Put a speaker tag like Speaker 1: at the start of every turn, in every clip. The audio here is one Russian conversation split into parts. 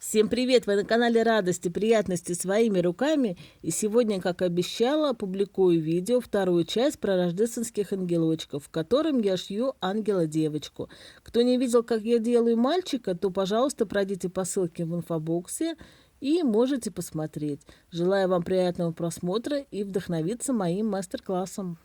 Speaker 1: Всем привет! Вы на канале Радости, приятности своими руками. И сегодня, как обещала, публикую видео, вторую часть про рождественских ангелочков, в котором я шью ангела-девочку. Кто не видел, как я делаю мальчика, то, пожалуйста, пройдите по ссылке в инфобоксе и можете посмотреть. Желаю вам приятного просмотра и вдохновиться моим мастер-классом.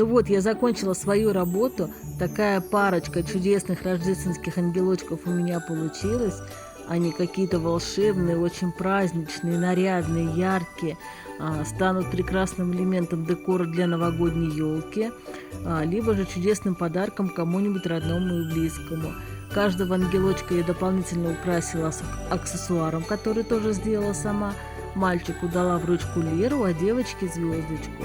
Speaker 1: Ну вот, я закончила свою работу. Такая парочка чудесных рождественских ангелочков у меня получилась. Они какие-то волшебные, очень праздничные, нарядные, яркие. Станут прекрасным элементом декора для новогодней елки, либо же чудесным подарком кому-нибудь родному и близкому. Каждого ангелочка я дополнительно украсила аксессуаром, который тоже сделала сама. Мальчику дала в ручку лиру, а девочке звездочку.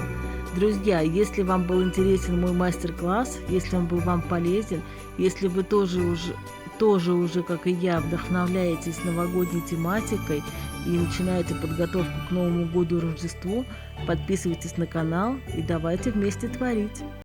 Speaker 1: Друзья, если вам был интересен мой мастер-класс, если он был вам полезен, если вы тоже уже, как и я, вдохновляетесь новогодней тематикой и начинаете подготовку к Новому году и Рождеству, подписывайтесь на канал и давайте вместе творить.